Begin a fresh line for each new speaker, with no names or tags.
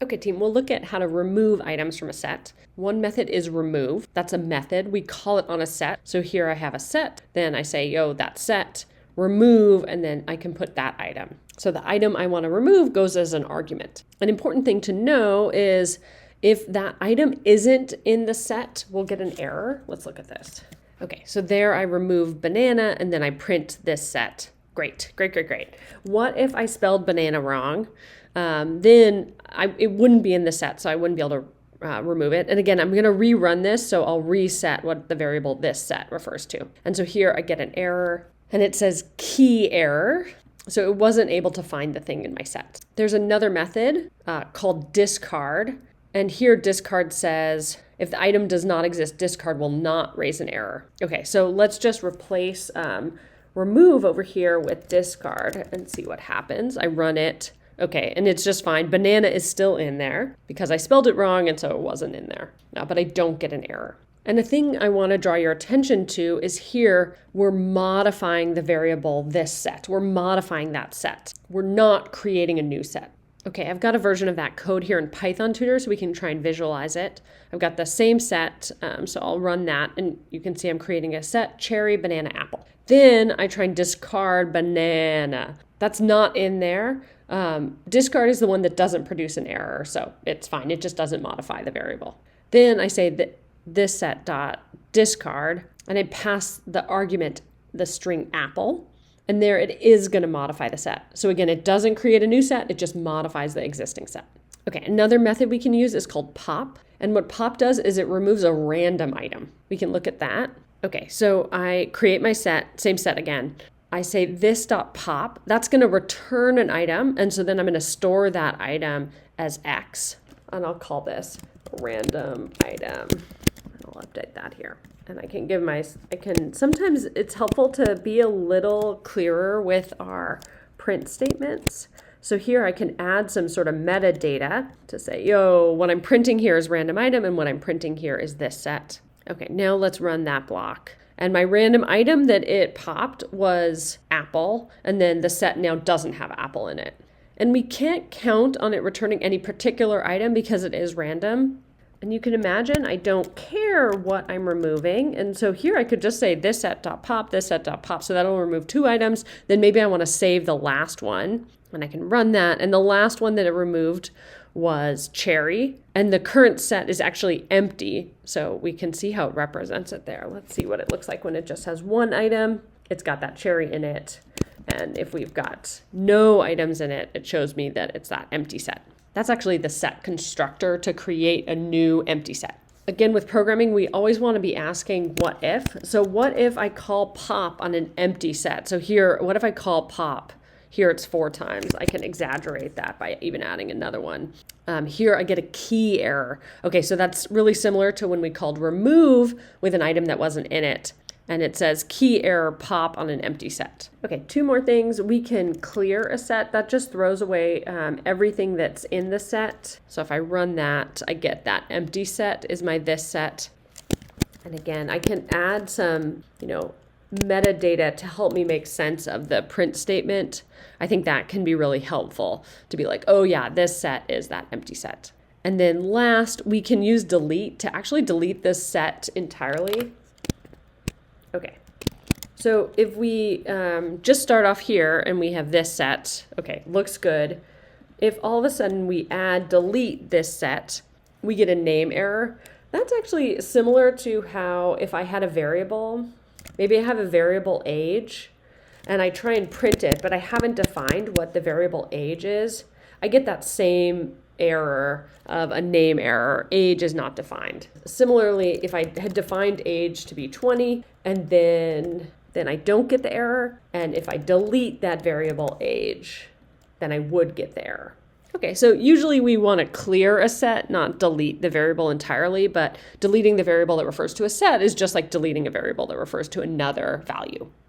Okay, team, we'll look at how to remove items from a set. One method is remove. That's a method. We call it on a set. So here I have a set. Then I say, yo, that set, remove, and then I can put that item. So the item I want to remove goes as an argument. An important thing to know is if that item isn't in the set, we'll get an error. Let's look at this. Okay, so there I remove banana and then I print this set. Great. What if I spelled banana wrong? Then it wouldn't be in the set, so I wouldn't be able to remove it. And again, I'm going to rerun this, so I'll reset what the variable this set refers to. And so here I get an error, and it says key error. So it wasn't able to find the thing in my set. There's another method called discard. And here discard says, if the item does not exist, discard will not raise an error. Okay, so let's just replace remove over here with discard and see what happens. I run it. Okay, and it's just fine. Banana is still in there because I spelled it wrong and so it wasn't in there. But I don't get an error. And the thing I want to draw your attention to is here, we're modifying the variable this set. We're modifying that set. We're not creating a new set. Okay, I've got a version of that code here in Python Tutor so we can try and visualize it. I've got the same set, so I'll run that and you can see I'm creating a set, cherry, banana, apple. Then I try and discard banana. That's not in there. Discard is the one that doesn't produce an error, so it's fine. It just doesn't modify the variable. Then I say that this set dot discard, and I pass the argument, the string apple, and there it is going to modify the set. So again, it doesn't create a new set, it just modifies the existing set. Okay, another method we can use is called pop, and what pop does is it removes a random item. We can look at that. Okay, so I create my set, same set again. I say this.pop, that's going to return an item, and so then I'm going to store that item as X, and I'll call this random item. I'll update that here. And I can sometimes it's helpful to be a little clearer with our print statements. So here I can add some sort of metadata to say, yo, what I'm printing here is random item, and what I'm printing here is this set. Okay, now let's run that block. And my random item that it popped was apple, and then the set now doesn't have apple in it. And we can't count on it returning any particular item because it is random. And you can imagine I don't care what I'm removing. And so here I could just say this set.pop, this set.pop. So that'll remove 2 items. Then maybe I want to save the last one and I can run that. And the last one that it removed was cherry. And the current set is actually empty. So we can see how it represents it there. Let's see what it looks like when it just has 1 item. It's got that cherry in it. And if we've got no items in it, it shows me that it's that empty set. That's actually the set constructor to create a new empty set. Again, with programming, we always want to be asking what if. So what if I call pop on an empty set? So here, what if I call pop? Here it's 4 times. I can exaggerate that by even adding another one. Here I get a key error. Okay, so that's really similar to when we called remove with an item that wasn't in it. And it says key error pop on an empty set. Okay, 2 more things. We can clear a set. That just throws away everything that's in the set. So if I run that, I get that empty set is my this set. And again, I can add some, metadata to help me make sense of the print statement. I think that can be really helpful to be like, oh yeah, this set is that empty set. And then last, we can use delete to actually delete this set entirely. Okay, so if we just start off here and we have this set, okay, looks good. If all of a sudden we add delete this set, we get a name error. That's actually similar to how if I had a variable, maybe I have a variable age and I try and print it, but I haven't defined what the variable age is. I get that same error of a name error, age is not defined. Similarly, if I had defined age to be 20 and then I don't get the error, and if I delete that variable age, then I would get the error. Okay, so usually we want to clear a set, not delete the variable entirely, but deleting the variable that refers to a set is just like deleting a variable that refers to another value.